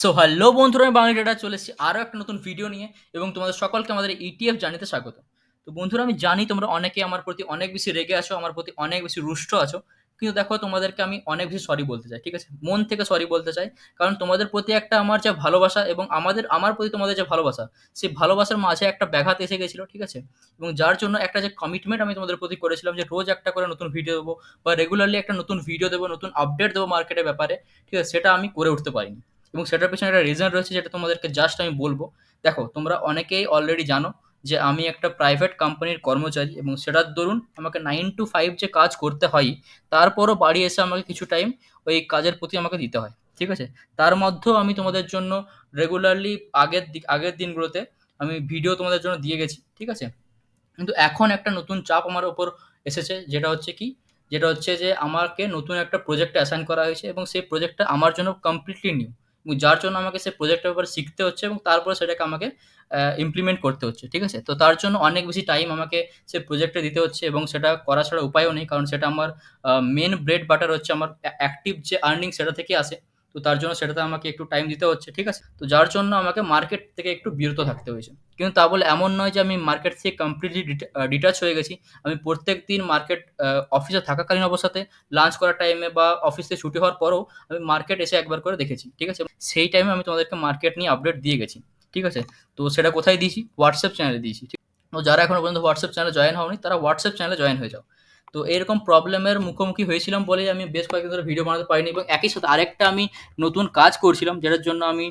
So hello বন্ধুরা, আমি Bangla data চলে এসেছি আরও একটা নতুন ভিডিও নিয়ে এবং তোমাদের সকলকে আমাদের ইটিএফ জানিতে স্বাগত। তো বন্ধুরা, আমি জানি তোমরা অনেকে আমার প্রতি অনেক বেশি রেগে আছো, আমার প্রতি অনেক বেশি রুষ্ট আছো, কিন্তু দেখো তোমাদেরকে আমি অনেক বেশি সরি বলতে চাই, ঠিক আছে? মন থেকে সরি বলতে চাই, কারণ তোমাদের প্রতি একটা আমার যে ভালোবাসা এবং আমার প্রতি তোমাদের যে ভালোবাসা, সেই ভালোবাসার মাঝে একটা ব্যাঘাত এসে গেছিলো, ঠিক আছে? এবং যার জন্য একটা যে কমিটমেন্ট আমি তোমাদের প্রতি করেছিলাম যে রোজ একটা করে নতুন ভিডিও দেবো বা রেগুলারলি একটা নতুন ভিডিও দেবো, নতুন আপডেট দেবো মার্কেটের ব্যাপারে, ঠিক আছে, সেটা আমি করে উঠতে পারিনি। এবং সেটার পেছনে একটা রিজন রয়েছে যেটা তোমাদেরকে জাস্ট আমি বলবো। দেখো, তোমরা অনেকেই অলরেডি জানো যে আমি একটা প্রাইভেট কোম্পানির কর্মচারী এবং সেটার দরুন আমাকে 9 to 5 যে কাজ করতে হয়, তারপরও বাড়ি এসে আমাকে কিছু টাইম ওই কাজের প্রতি আমাকে দিতে হয়, ঠিক আছে? তার মধ্যেও আমি তোমাদের জন্য রেগুলারলি আগের দিনগুলোতে আমি ভিডিও তোমাদের জন্য দিয়ে গেছি, ঠিক আছে? কিন্তু এখন একটা নতুন চাপ আমার ওপর এসেছে, যেটা হচ্ছে যে আমাকে নতুন একটা প্রজেক্টে অ্যাসাইন করা হয়েছে এবং সেই প্রজেক্টটা আমার জন্য কমপ্লিটলি নিউ, এবং যার জন্য আমাকে সেই প্রজেক্টের ব্যাপারে শিখতে হচ্ছে এবং তারপরে সেটাকে আমাকে ইমপ্লিমেন্ট করতে হচ্ছে, ঠিক আছে? তো তার জন্য অনেক বেশি টাইম আমাকে সেই প্রজেক্টে দিতে হচ্ছে এবং সেটা করা ছাড়া উপায়ও নেই, কারণ সেটা আমার মেন ব্রেড বাটার হচ্ছে, আমার অ্যাক্টিভ যে আর্নিং সেটা থেকে আসে। তো তার জন্য সেটাতে আমাকে একটু টাইম দিতে হচ্ছে, ঠিক আছে? তো যার জন্য আমাকে মার্কেট থেকে একটু বিরত থাকতে হয়েছে। কিন্তু তা বলে এমন নয় যে আমি মার্কেট থেকে কমপ্লিটলি ডিটাচ হয়ে গেছি। আমি প্রত্যেক দিন মার্কেট অফিসে থাকাকালীন অবস্থাতে, লাঞ্চ করার টাইমে বা অফিস থেকে ছুটি হওয়ার পরেও আমি মার্কেট এসে একবার করে দেখেছি, ঠিক আছে? সেই টাইমে আমি তোমাদেরকে মার্কেট নিয়ে আপডেট দিয়ে গেছি, ঠিক আছে? তো সেটা কোথায় দিয়েছি? হোয়াটসঅ্যাপ চ্যানেলে দিয়েছি, ঠিক? তো যারা এখনো পর্যন্ত হোয়াটসঅ্যাপ চ্যানেলে জয়েন হওনি, তারা হোয়াটসঅ্যাপ চ্যানেলে জয়েন হয়ে যাও। তো এরকম প্রবলেমের মুখোমুখি হয়েছিলাম বলেই আমি বেশ কয়েকদিন ধরে ভিডিও বানাতে পারিনি, এবং একই সাথে আরেকটা আমি নতুন কাজ করছিলাম, যেটার জন্য আমি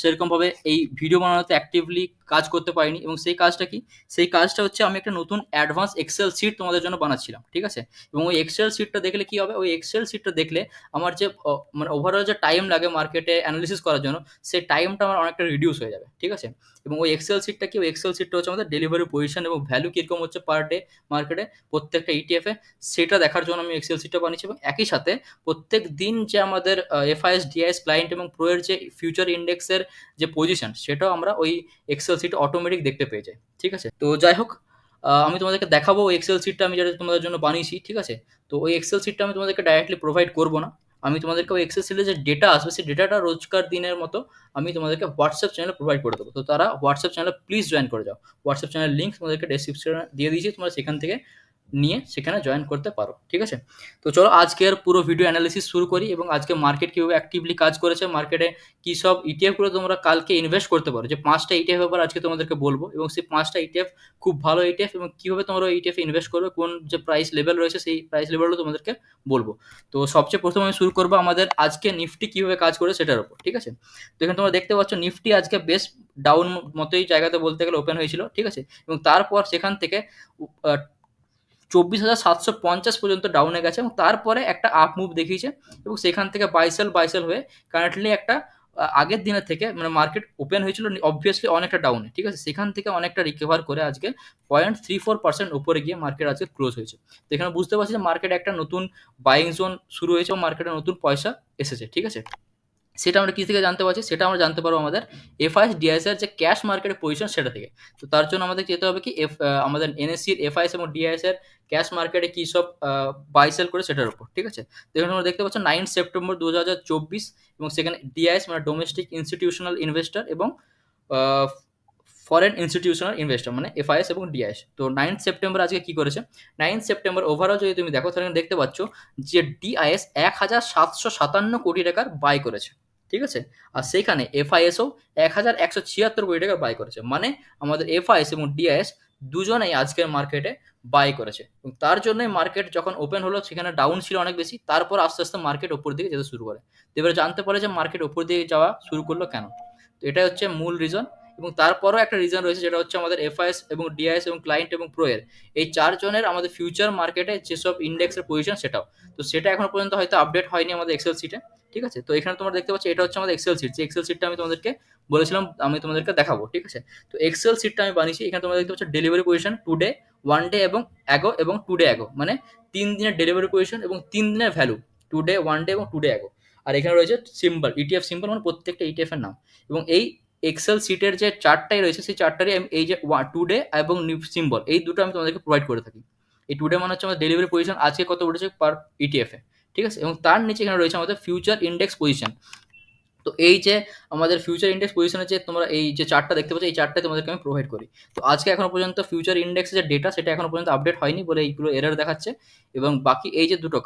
সেরকমভাবে এই ভিডিও বানানোতে অ্যাক্টিভলি কাজ করতে পারিনি। এবং সেই কাজটা কি? সেই কাজটা হচ্ছে আমি একটা নতুন অ্যাডভান্স এক্সেল শিট তোমাদের জন্য বানাচ্ছিলাম, ঠিক আছে? এবং ওই এক্সেল শিটটা দেখলে কি হবে? ওই এক্সেল শিটটা দেখলে আমার যে মানে ওভারঅল যে টাইম লাগে মার্কেটে অ্যানালিসিস করার জন্য, সেই টাইমটা আমার অনেকটা রিডিউস হয়ে যাবে, ঠিক আছে? এবং ওই এক্সেল শিটটা কি? ওই এক্সেল শিটটা হচ্ছে আমাদের ডেলিভারি পজিশন এবং ভ্যালু কীরকম হচ্ছে পার ডে মার্কেটে প্রত্যেকটা ইটিএফে, সেটা দেখার জন্য আমি এক্সেল শিটটা বানিয়েছি। এবং একই সাথে প্রত্যেক দিন যে আমাদের এফআইএস ডিআইএস ক্লায়েন্ট এবং প্রো এর যে ফিউচার ইন্ডেক্সের যে পজিশন, সেটাও আমরা ওই এক্সেল শিট অটোমেটিক দেখতে পেয়ে যাই, ঠিক আছে? তো যাই হোক, আমি তোমাদেরকে দেখাবো ওই এক্সেল শিটটা আমি যেটা তোমাদের জন্য বানিয়েছি, ঠিক আছে? তো ওই এক্সেল শিটটা আমি তোমাদেরকে ডাইরেক্টলি প্রোভাইড করবো না। আমি তোমাদেরকে ওই এক্সেল শিটে যে ডেটা আসবে, সেই ডেটাটা রোজকার দিনের মতো আমি তোমাদেরকে হোয়াটসঅ্যাপ চ্যানেলে প্রোভাইড করে দেবো। তো তারা হোয়াটসঅ্যাপ চ্যানেলে প্লিজ জয়েন করে যাও। হোয়াটসঅ্যাপ চ্যানেলের লিঙ্ক তোমাদেরকে ডেসক্রিপশনে দিয়ে দিয়েছি, তোমরা সেখান থেকে নিয়ে সেখানে জয়েন করতে পারো, ঠিক আছে? তো চলো আজকের পুরো ভিডিও অ্যানালিসিস শুরু করি এবং আজকে মার্কেট কীভাবে অ্যাক্টিভলি কাজ করেছে, মার্কেটে কী সব ইটিএফগুলো তোমরা কালকে ইনভেস্ট করতে পারো, যে 5টা ইটিএফ ব্যাপার আজকে তোমাদেরকে বলবো। এবং সেই 5টা ইটিএফ খুব ভালো ইটিএফ, এবং কীভাবে তোমরা ওই ইটিএফে ইনভেস্ট করবে, কোন যে প্রাইস লেভেল রয়েছে সেই প্রাইস লেভেলও তোমাদেরকে বলবো। তো সবচেয়ে প্রথমে আমি শুরু করবো আমাদের আজকে নিফটি কীভাবে কাজ করে সেটার উপর, ঠিক আছে? তো এখানে তোমরা দেখতে পাচ্ছ নিফটি আজকে বেশ ডাউন মতোই জায়গাতে বলতে গেলে ওপেন হয়েছিল, ঠিক আছে? এবং তারপর সেখান থেকে 24,750 পর্যন্ত ডাউনে গেছে এবং তারপরে একটা আপ মুভ দেখিয়েছে, এবং সেখান থেকে বাইসেল হয়ে কারেন্টলি একটা আগের দিনের থেকে, মানে মার্কেট ওপেন হয়েছিল অবভিয়াসলি অনেকটা ডাউনে, ঠিক আছে? সেখান থেকে অনেকটা রিকভার করে আজকে 0.34% উপরে গিয়ে মার্কেট আজকে ক্লোজ হয়েছে। তো এখানে বুঝতে পারছি যে মার্কেটে একটা নতুন বাইং জোন শুরু হয়েছে এবং মার্কেটে নতুন পয়সা এসেছে, ঠিক আছে? সেটা আমরা কি থেকে জানতে পারছি? সেটা আমরা জানতে পারবো আমাদের এফআইএস ডিআইএস এর যে ক্যাশ মার্কেটের পজিশন সেটা থেকে। তো তার জন্য আমাদের যেতে হবে কি, আমাদের এনএসসির এফআইএস এবং ডিআইএস এর ক্যাশ মার্কেটে কি সব বাই সেল করে সেটার উপর, ঠিক আছে? তো এখানে আমরা দেখতে পাচ্ছি 9 সেপ্টেম্বর 2024, এবং সেখানে ডিআইএস মানে ডোমেস্টিক ইনস্টিটিউশনাল ইনভেস্টর এবং ফরেন ইনস্টিটিউশনাল ইনভেস্টর মানে এফআইএস এবং ডিআইএস। তো 9 সেপ্টেম্বর আজকে কি করেছে? 9 সেপ্টেম্বর ওভারঅল যদি তুমি দেখো তাহলে দেখতে পাচ্ছ যে ডিআইএস 1,757 কোটি টাকার বাই করেছে, ঠিক আছে? আর সেইখানে এফআইএসও 1,176 কোটি টাকার বাই করেছে। মানে আমাদের এফআইএস এবং ডিআইএস দুজনেই আজকের মার্কেটে বাই করেছে, এবং তার জন্যই মার্কেট যখন ওপেন হলো সেখানে ডাউন ছিল অনেক বেশি, তারপর আস্তে আস্তে মার্কেট ওপর দিকে যেতে শুরু করে। তো এবারে জানতে পারে যে মার্কেট ওপর দিকে যাওয়া শুরু করলো কেন। তো এটাই হচ্ছে মূল রিজন। এবং তারপরও একটা রিজন রয়েছে, যেটা হচ্ছে আমাদের এফআইএস এবং ডিআইএস এবং ক্লায়েন্ট এবং প্রো এর এই চারজনের আমাদের ফিউচার মার্কেটে যেসব ইন্ডেক্সের পজিশন সেটাও। তো সেটা এখনো পর্যন্ত হয়তো আপডেট হয়নি আমাদের এক্সেল শিটে, ঠিক আছে? তো এখানে তোমরা দেখতে পাচ্ছ এটা হচ্ছে আমাদের এক্সেল শিট, যে এক্সেল শিটটা আমি তোমাদেরকে বলেছিলাম আমি তোমাদেরকে দেখাবো, ঠিক আছে? তো এক্সেল শিটটা আমি বানিয়েছি। এখানে তোমরা দেখতে পাচ্ছ ডেলিভারি পজিশন টুডে, 1 ডে এবং অ্যাগো এবং 2 ডে অ্যাগো, মানে 3 দিনের ডেলিভারি পজিশন এবং 3 দিনের ভ্যালু, টুডে, 1 ডে এবং 2 ডে অ্যাগো। আর এখানে রয়েছে সিম্বল, ইটিএফ সিম্বল, মানে প্রত্যেকটা ইটিএফ এর নাম। এবং এই এক্সেল শিটের যে চার্টটাই রয়েছে সেই চার্টটারই এই যে টুডে এবং সিম্বল, এই দুটো আমি তোমাদেরকে প্রোভাইড করে থাকি। এই টুডে মানে হচ্ছে আমাদের ডেলিভারি পজিশন আজকে কত উঠেছে পার ইটিএফ এ, ঠিক আছে? এবং তার নিচে এখানে রয়েছে আমাদের ফিউচার ইন্ডেক্স পজিশন। তো এই যে আমাদের ফিউচার ইন্ডেক্স পজিশনের যে তোমরা এই যে চার্টটা দেখতে পাচ্ছ, এই চার্টটা তোমাদেরকে আমি প্রোভাইড করি। তো আজকে এখনো পর্যন্ত ফিউচার ইন্ডেক্সের যে ডেটা সেটা এখনো পর্যন্ত আপডেট হয়নি বলে এইগুলো এরর দেখাচ্ছে। এবং বাকি এই যে দুটো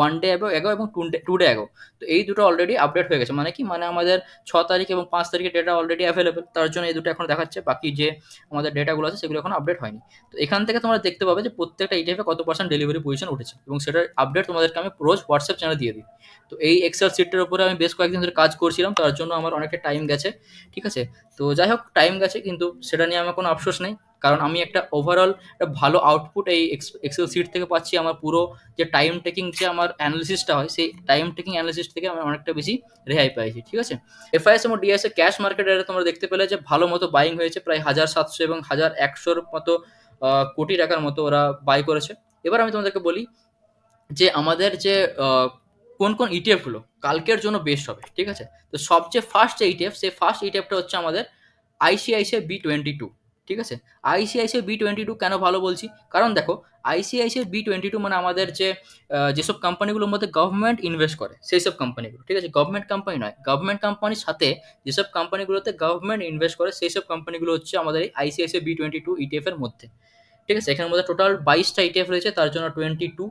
1 ডে অ্যাগো এবং 2 ডে অ্যাগো, তো এই দুটো অলরেডি আপডেট হয়ে গেছে। মানে কি, মানে আমাদের 6 তারিখ এবং 5 তারিখের ডেটা অলরেডি অ্যাভেলেবেল, তার জন্য এই দুটো এখন দেখাচ্ছে। বাকি যে আমাদের ডেটাগুলো আছে সেগুলো এখন আপডেট হয়নি। তো এখান থেকে তোমরা দেখতে পাবে যে প্রত্যেকটা ইটিএফে কত পার্সেন্ট ডেলিভারি পজিশন উঠেছে, এবং সেটার আপডেট তোমাদেরকে আমি রোজ হোয়াটসঅ্যাপ চ্যানেলে দিয়ে দিই। তো এই এক্সেল শিটটার উপরে আমি বেশ কয়েকদিন ধরে কাজ করছিলাম, তার জন্য আমার অনেকটা টাইম গেছে। ঠিক আছে, তো যাই হোক, টাইম গেছে, কিন্তু সেটা নিয়ে আমার কোনো আফসোস নেই, কারণ আমি একটা ওভারঅল একটা ভালো আউটপুট এই এক্সেল শিট থেকে পাচ্ছি। আমার পুরো যে টাইম টেকিং যে আমার অ্যানালিসিসটা হয়, সেই টাইম টেকিং অ্যানালিসিস থেকে আমি অনেকটা বেশি রেহাই পাইছি। ঠিক আছে, এফআইএস এবং ডিএসএ ক্যাশ মার্কেটে তোমরা দেখতে পেলে যে ভালো মতো বাইং হয়েছে, প্রায় 1700 এবং 1100 মতো কোটি টাকার মতো ওরা বাই করেছে। এবার আমি তোমাদেরকে বলি যে আমাদের যে কোন কোন ইটিএফ গুলো কালকের জন্য বেস্ট হবে। ঠিক আছে, তো সবচেয়ে ফার্স্ট যে ইটিএফ, সেই ফার্স্ট ইটিএফটা হচ্ছে আমাদের আইসিআইসিআই বি 22। ঠিক আছে, আইসিআইসিআই বি 22 কেন ভালো বলছি, কারণ দেখো, আইসিআইসিআই বি 22 মানে আমাদের যে যেসব কোম্পানিগুলোর মধ্যে গভর্নমেন্ট ইনভেস্ট করে সেই সব কোম্পানিগুলো। ঠিক আছে, গভর্নমেন্ট কোম্পানি নয়, গভর্নমেন্ট কোম্পানির সাথে যেসব কোম্পানিগুলোতে গভর্নমেন্ট ইনভেস্ট করে সেই সব কোম্পানিগুলো হচ্ছে আমাদের এই আইসিআইসিআই বি 22 ইটিএফ এর মধ্যে। ঠিক আছে, এখানের মধ্যে টোটাল 22টা ইটিএফ রয়েছে, তার জন্য 22।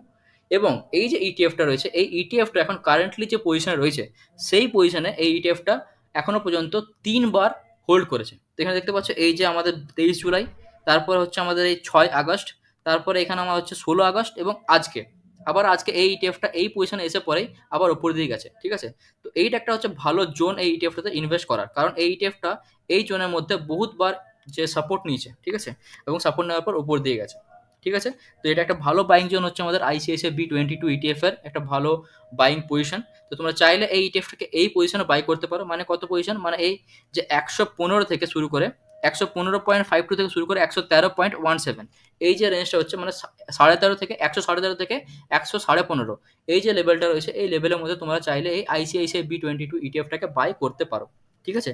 এবং এই যে ইটিএফটা রয়েছে, এই ইটিএফটা এখন কারেন্টলি যে পজিশনে রয়েছে, সেই পজিশনে এই ইটিএফটা এখনো পর্যন্ত 3বার হোল্ড করেছে। তো এখানে দেখতে পাচ্ছ এই যে আমাদের 23 জুলাই, তারপর হচ্ছে আমাদের এই 6 আগস্ট, তারপরে এখানে আমার হচ্ছে 16 আগস্ট, এবং আজকে আবার আজকে এই ইটিএফটা এই পজিশনে এসে পরেই আবার ওপর দিকে গেছে। ঠিক আছে, তো এইটা একটা হচ্ছে ভালো জোন এই ইটিএফটাতে ইনভেস্ট করার, কারণ এই ইটিএফটা এই জোনের মধ্যে বহুতবার যে সাপোর্ট নিয়েছে। ঠিক আছে, এবং সাপোর্ট নেওয়ার পর ওপর দিয়ে গেছে। ঠিক আছে, তো এটা একটা ভালো বাইং জোন হচ্ছে আমাদের আইসিআইসিআই বি 22 ইটিএফ এর একটা ভালো বাইং পজিশন। তো তোমরা চাইলে এই ইটিএফটাকে এই পজিশনে বাই করতে পারো। মানে কত পজিশন, মানে এই যে 115 থেকে শুরু করে 115.52 থেকে শুরু করে 113.17, এই যে রেঞ্জটা হচ্ছে মানে 13.5 থেকে 113.5 থেকে 115, এই যে লেভেলটা রয়েছে, এই লেভেলের মধ্যে তোমরা চাইলে এই আইসিআইসিআই বি 22 ইটিএফটাকে বাই করতে পারো। ঠিক আছে,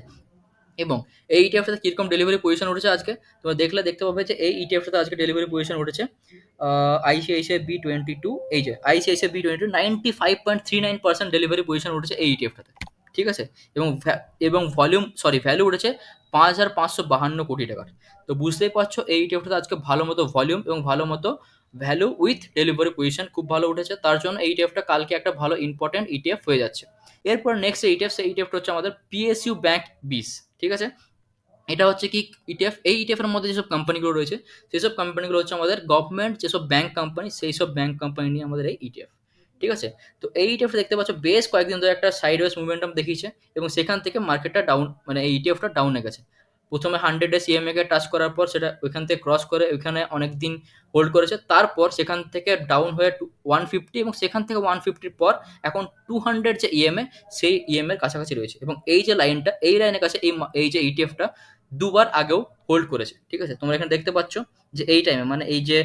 এবং এই ইটিএফটাতে কিরকম ডেলিভারি পজিশন উঠেছে আজকে তোমরা দেখতে পাবে যে এই ইটিএফটাতে আজকে ডেলিভারি পজিশন উঠেছে আইসিআইসিআই বি 22, এই যে আইসিআইসিআই বি 22 95.39% ডেলিভারি পজিশন উঠেছে এই ইটিএফটাতে। ঠিক আছে, এবং এবং ভ্যালু উঠেছে 5,552 কোটি টাকার। তো বুঝতেই পারছো এই ইটিএফটাতে আজকে ভালো মতো ভলিউম এবং ভালো মতো ভ্যালু উইথ ডেলিভারি পজিশন খুব ভালো উঠেছে, তার জন্য এই ইটিএফটা কালকে একটা ভালো ইম্পর্টেন্ট ইটিএফ হয়ে যাচ্ছে। এরপর নেক্সট ইটিএফ, সেই ইটিএফটা হচ্ছে আমাদের পিএসইউ ব্যাংক 20। ঠিক আছে, এটা হচ্ছে কি ইটিএফ, এই ইটিএফ এর মধ্যে যেসব কোম্পানিগুলো রয়েছে সেই সব কোম্পানিগুলো হচ্ছে আমাদের গভর্নমেন্ট যেসব ব্যাংক কোম্পানি, সেই সব ব্যাংক কোম্পানি নিয়ে আমাদের এই ইটিএফ। ঠিক আছে, তো এই ইটিএফটা দেখতে পাচ্ছ বেশ কয়েকদিন ধরে একটা সাইডওয়েজ মুভমেন্টাম দেখিয়েছে, এবং সেখান থেকে মার্কেটটা ডাউন, মানে এই ইটিএফটা ডাউনে গেছে। প্রথমে 100 ডে সিএমএ কে টাচ করার পর সেটা ওইখান থেকে ক্রস করে ওইখানে অনেক দিন হোল্ড করেছে, তারপর সেখান থেকে ডাউন হয়ে 150, এবং সেখান থেকে 150 পর এখন 200 যে ইএমএ, সেই ইএমএ এর কাছাকাছি রয়েছে। এবং এই যে লাইনটা, এই লাইনের কাছে এই যে ইটিএফটা দুবার আগেও হোল্ড করেছে। ঠিক আছে, তোমরা এখানে দেখতে পাচ্ছ যে এই টাইমে, মানে এই যে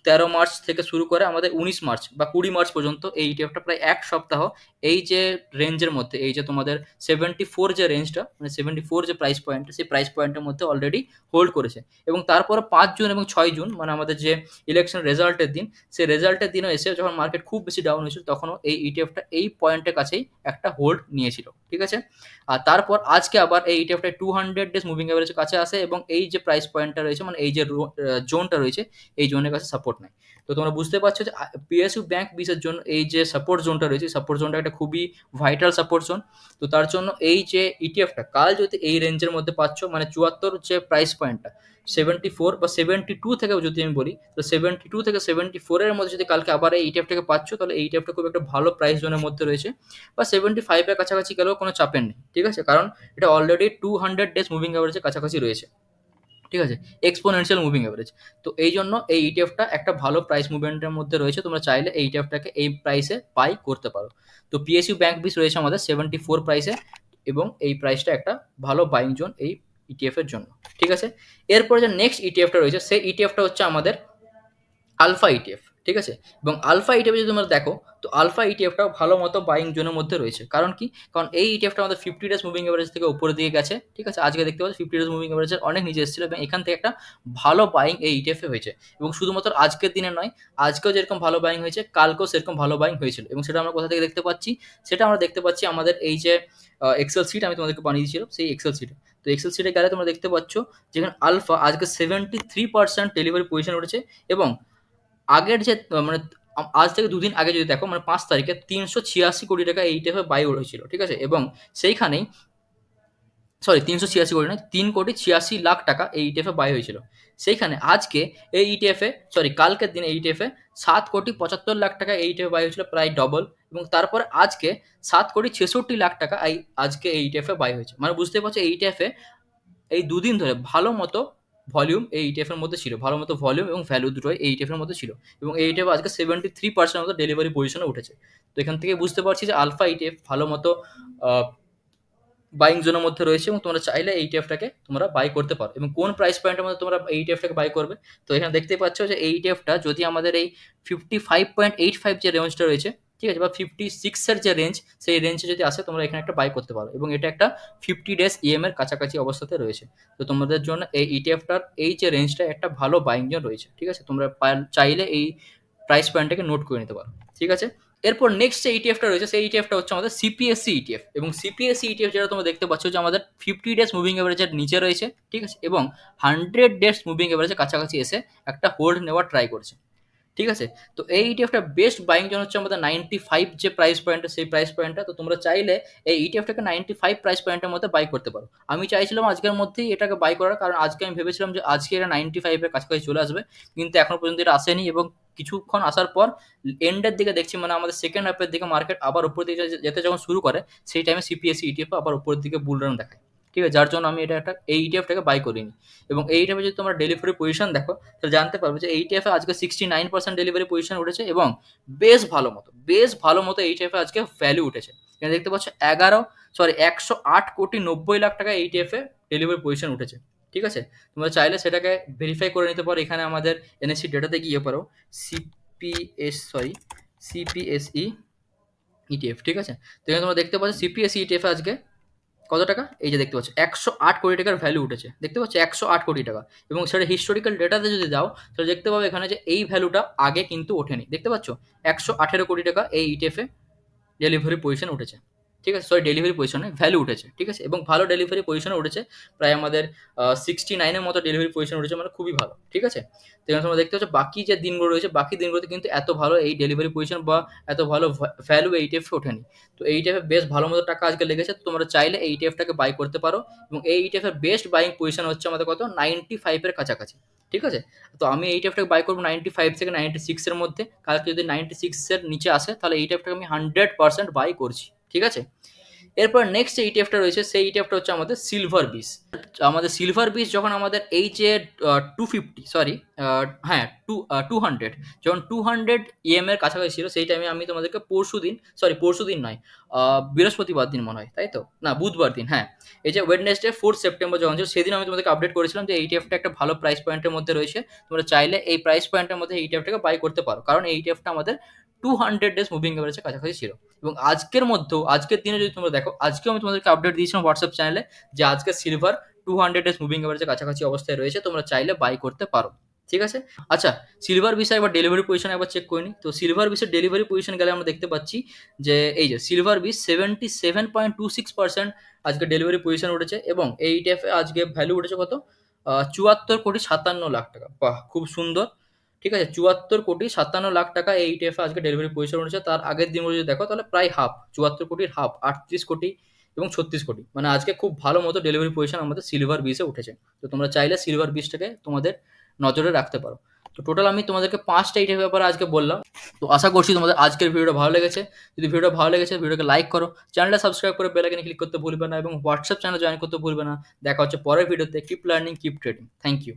13 মার্চ থেকে শুরু করে আমাদের 19 মার্চ বা 20 মার্চ পর্যন্ত এই ইটিএফটা প্রায় 1 সপ্তাহ এই যে রেঞ্জের মধ্যে, এই যে তোমাদের 74 যে রেঞ্জটা, মানে 74 যে প্রাইস পয়েন্ট, সেই প্রাইস পয়েন্টের মধ্যে অলরেডি হোল্ড করেছে। এবং তারপর 5 জুন এবং 6 জুন, মানে আমাদের যে ইলেকশন রেজাল্টের দিন, সেই রেজাল্টের দিনও এসে যখন মার্কেট খুব বেশি ডাউন হয়েছিল, তখনও এই ইটিএফটা এই পয়েন্টের কাছেই একটা হোল্ড নিয়েছিল। ঠিক আছে, আর তারপর আজকে আবার এই ইটিএফটা 200 ডেজ মুভিং অ্যাভারেজের কাছে আসে, এবং এই যে প্রাইস পয়েন্টটা রয়েছে, মানে এই যে জোনটা রয়েছে, এই জোনের কাছে সাপোর্ট নেয়। তো তোমরা বুঝতে পারছো যে পিএসইউ ব্যাংক 20 জন্য এই যে সাপোর্ট জোনটা রয়েছে, সাপোর্ট জোনটা একটা খুবই ভাইটাল সাপোর্ট জোন। তো তার জন্য এই যে ইটিএফটা কাল যদি এই রেঞ্জের মধ্যে পাচ্ছ, মানে 74 যে প্রাইস পয়েন্টটা, 74 বা 72 থেকে যদি আমি বলি, তো 72 থেকে 74 এর মধ্যে যদি কালকে আবার এই ইটিএফটাকে পাচ্ছ, তাহলে এই ইটিএফটা খুব একটা ভালো প্রাইস জোনের মধ্যে রয়েছে। বা 75 এর কাছাকাছি গেলেও কোনো চাপের নেই। ঠিক আছে, কারণ এটা অলরেডি 200 ডেজ মুভিং অ্যাভারেজের কাছাকাছি রয়েছে। ঠিক আছে, এক্সপোনেনশিয়াল মুভিং অ্যাভারেজ। তো এই জন্য এই ইটিএফটা একটা ভালো প্রাইস মুভমেন্টের মধ্যে রয়েছে, তোমরা চাইলে এই ইটিএফটাকে এই প্রাইসে বাই করতে পারো। তো পিএসইউ ব্যাংক 20 রয়েছে আমাদের 74 প্রাইসে, এবং এই প্রাইসটা একটা ভালো বাইং জোন এই ইটিএফ এর জন্য। ঠিক আছে, এরপরে যে নেক্সট ইটিএফটা রয়েছে, সেই ইটিএফটা হচ্ছে আমাদের আলফা ইটিএফ। ঠিক আছে? এবং আলফা ইটিএফ যদি তোমরা দেখো, তো আলফা ইটিএফটাও ভালো মতো বাইং জোনের মধ্যে রয়েছে। কারণ কি? কারণ এই ইটিএফটা আমাদের 50 ডেজ মুভিং এভারেজ থেকে উপরের দিকে গেছে। ঠিক আছে? আজকে দেখতে পাচ্ছি 50 ডেজ মুভিং এভারেজের অনেক নিচে এসেছিল এবং এখান থেকে একটা ভালো বাইং এই ইটিএফে হয়েছে। এবং শুধুমাত্র আজকের দিনে নয়, আজকেও যেরকম ভালো বাইং হয়েছে, কালকেও সেরকম ভালো বাইং হয়েছিল। এবং সেটা আমরা কোথা থেকে দেখতে পাচ্ছি? সেটা আমরা দেখতে পাচ্ছি আমাদের এই যে এক্সেল শিট আমি তোমাদেরকে বানিয়ে দিয়েছিলাম, সেই এক্সেল শিটে। তো এক্সেল শিটে গেলে তোমরা দেখতে পাচ্ছ যেখানে আলফা আজকে 73% ডেলিভারি পজিশন উঠেছে এবং আগের যে মানে আজ থেকে দুদিন আগে যদি দেখো মানে 5 তারিখে 386 কোটি টাকা এই ইটিএফে বাই হয়েছিল। ঠিক আছে? এবং সেইখানেই, সরি 386 কোটি নয়, 3,86,00,000 টাকা এই ইটিএফে বাই হয়েছিল। সেইখানে আজকে এই ইটিএফে, সরি কালকের দিনে এই ইটিএফে 7,75,00,000 টাকা এই ইটিএফে বাই হয়েছিল, প্রায় ডবল। এবং তারপরে আজকে 7,66,00,000 টাকা আজকে এই ইটিএফে বাই হয়েছে। মানে বুঝতে পারছো এই ইটিএফে এই দুদিন ধরে ভালো মতো ভলিউম এই ইটিএফ এর মধ্যে ছিল, ভালো মতো ভলিউম এবং ভ্যালু দুটোই এই ইটিএফ এর মধ্যে ছিল। এবং এই ইটিএফ আজকে 73% মতো ডেলিভারি পজিশনে উঠেছে। তো এখান থেকে বুঝতে পারছি যে আলফা ইটিএফ ভালো মতো বাইং জোনের মধ্যে রয়েছে এবং তোমরা চাইলে এই ইটিএফটাকে তোমরা বাই করতে পারো। এবং কোন প্রাইস পয়েন্টের মধ্যে তোমরা এই ইটিএফটাকে বাই করবে? তো এখানে দেখতে পাচ্ছ যে এই ইটিএফটা যদি আমাদের এই 55.85 যে রেঞ্জটা রয়েছে, ঠিক আছে, বা 56 এর যে রেঞ্জ, সেই রেঞ্জে যদি আসে তোমরা এখানে একটা বাই করতে পারো। এবং এটা একটা 50 ডেজ ইএম এর কাছাকাছি অবস্থাতে রয়েছে। তো তোমাদের জন্য এই ইটিএফটার এই যে রেঞ্জটা একটা ভালো বাইং জোন রয়েছে। ঠিক আছে? তোমরা চাইলে এই প্রাইস পয়েন্টটাকে নোট করে নিতে পারো। ঠিক আছে? এরপর নেক্সট যে ইটিএফটা রয়েছে সেই ইটিএফটা হচ্ছে আমাদের সিপিএসসি ইটিএফ। এবং সিপিএসসি ইটিএফ যেটা তোমরা দেখতে পাচ্ছ যে আমাদের 50 ডেজ মুভিং এভারেজের নিচে রয়েছে। ঠিক আছে? এবং 100 ডেজ মুভিং এভারেজের কাছাকাছি এসে একটা হোল্ড নেওয়ার ট্রাই করছে। ঠিক আছে? তো এই ইটিএফটা বেস্ট বাইং জোন হচ্ছে আমাদের 95 যে প্রাইস পয়েন্টটা, সেই প্রাইস পয়েন্টটা। তো তোমরা চাইলে এই ইটিএফটাকে 95 প্রাইস পয়েন্টের মধ্যে বাই করতে পারো। আমি চাইছিলাম আজকের মধ্যেই এটাকে বাই করার, কারণ আজকে আমি ভেবেছিলাম যে আজকে এটা 95 এর কাছাকাছি চলে আসবে, কিন্তু এখনো পর্যন্ত এটা আসেনি। এবং কিছুক্ষণ আসার পর এন্ডের দিকে দেখছি মানে আমাদের সেকেন্ড হাফের দিকে মার্কেট আবার উপর দিকে যেতে যখন শুরু করে, সেই টাইমে সিপিএসসি ইটিএফ আবার উপরের দিকে বুল রান দেখায়। ঠিক আছে? যার জন্য আমি এটা একটা এই ইটিএফটাকে বাই করিনি। এবং এই ইটিএফে যদি তোমরা ডেলিভারি পজিশন দেখো তাহলে জানতে পারবে যে এই ইটিএফে আজকে 69% ডেলিভারি পজিশন উঠেছে এবং বেশ ভালো মতো এই ইটিএফে আজকে ভ্যালু উঠেছে। এখানে দেখতে পাচ্ছ 108,90,00,000 টাকা এই ইটিএফে ডেলিভারি পজিশন উঠেছে। ঠিক আছে? তোমরা চাইলে সেটাকে ভেরিফাই করে নিতে পারো। এখানে আমাদের এনএসসি ডেটাতে গিয়ে পারো সিপিএসই ইটিএফ। ঠিক আছে? তো এখানে তোমরা দেখতে পাচ্ছ সিপিএসই ইটিএফ আজকে কত টাকা? এই যে দেখতে পাচ্ছ 108 কোটি টাকার ভ্যালু উঠেছে। দেখতে পাচ্ছ 108 কোটি টাকা। এবং সেটা হিস্টোরিক্যাল ডেটাতে যদি যাও তাহলে দেখতে পাবে এখানে যে এই ভ্যালুটা আগে কিন্তু ওঠেনি। দেখতে পাচ্ছ 118 কোটি টাকা এই ইটিএফে ডেলিভারি পজিশন উঠেছে। ঠিক আছে? সরি ডেলিভারি পজিশনে ভ্যালু উঠেছে। ঠিক আছে? এবং ভালো ডেলিভারি পজিশনে উঠেছে, প্রায় আমাদের 69 এর মতো ডেলিভারি পজিশন উঠেছে, মানে খুবই ভালো। ঠিক আছে? তো এখানে তোমরা দেখতে পাচ্ছ বাকি যে দিনগুলো রয়েছে, বাকি দিনগুলোতে কিন্তু এত ভালো এই ডেলিভারি পজিশন বা এত ভালো ভ্যালু এই ইটিএফে ওঠেনি। তো এই ইটিএফে বেশ ভালো মতো টাকা আজকে লেগেছে। তো তোমরা চাইলে এই ইটিএফটাকে বাই করতে পারো। এবং এই ইটিএফের বেস্ট বাইং পজিশন হচ্ছে আমাদের কত? 95 এর কাছাকাছি। ঠিক আছে? তো আমি এই ইটিএফটাকে বাই করবো 95 থেকে 96 এর মধ্যে। কালকে যদি 96 এর নিচে আসে তাহলে এই ইটিএফটাকে আমি 100% বাই করছি। ঠিক আছে? এরপর নেক্সট যে ইটিএফটা রয়েছে সেই ইটিএফটা হচ্ছে আমাদের সিলভার বিস। আমাদের সিলভার বিস যখন আমাদের এই যে 250, সরি, হ্যাঁ, 200, যখন 200 ইএম এর কাছাকাছি ছিল, সেই টাইমে আমি তোমাদেরকে পরশু দিন নয়, বৃহস্পতিবার দিন মনে হয়, তাই তো? না, বুধবার দিন, হ্যাঁ। এই যে ওয়েডনেসডে 4 সেপ্টেম্বর যখন ছিল, সেদিন আমি তোমাদেরকে আপডেট করেছিলাম যে ইটিএফটা একটা ভালো প্রাইস পয়েন্টের মধ্যে রয়েছে। তোমরা চাইলে এই প্রাইস পয়েন্টের মধ্যে এই ইটিএফটাকে বাই করতে পারো, কারণ এই ইটিএফটা আমাদের 200 ডেজ মুভিং এভারেজের কাছাকাছি ছিল। এবং আজকের দিনে যদি তোমরা দেখো, আজকেও আমি তোমাদেরকে আপডেট দিয়েছিলাম হোয়াটসঅ্যাপ চ্যানেলে যে আজকে সিলভার 200 ডেজ মুভিং এভারেজের কাছাকাছি অবস্থায় রয়েছে, তোমরা চাইলে বাই করতে পারো। ঠিক আছে? আচ্ছা, সিলভার বিষয়ে একবার ডেলিভারি পজিশন একবার চেক করে নিই। তো সিলভার বিষয়ে ডেলিভারি পজিশন গেলে আমরা দেখতে পাচ্ছি যে এই যে সিলভার বিস 77.26% আজকে ডেলিভারি পজিশন উঠেছে। এবং এই ইটিএফে আজকে ভ্যালু উঠেছে কত? 74,57,00,000 টাকা। বাহ, খুব সুন্দর। ঠিক আছে? 74,57,00,000 টাকা এই ইটিএফে আজকে ডেলিভারি পজিশন উঠেছে। তার আগের দিনগুলো যদি দেখো তাহলে প্রায় হাফ, 74 কোটির হাফ, 38 কোটি এবং 36 কোটি। মানে আজকে খুব ভালো মতো ডেলিভারি পজিশন আমাদের সিলভার বিসে উঠেছে। তো তোমরা চাইলে সিলভার বিসটাকে তোমাদের নজরে রাখতে পারো। তো টোটাল আমি তোমাদেরকে 5টা ইটিএফ ব্যাপারে আজকে বললাম। তো আশা করছি তোমাদের আজকের ভিডিওটা ভালো লেগেছে। যদি ভিডিওটা ভালো লেগেছে ভিডিওকে লাইক করো, চ্যানেলটা সাবস্ক্রাইব করে বেল আইকনে ক্লিক করতে ভুলবে না এবং হোয়াটসঅ্যাপ চ্যানেল জয়েন করতে ভুলবে না। দেখা হচ্ছে পরের ভিডিওতে। Keep learning, keep trading. Thank you.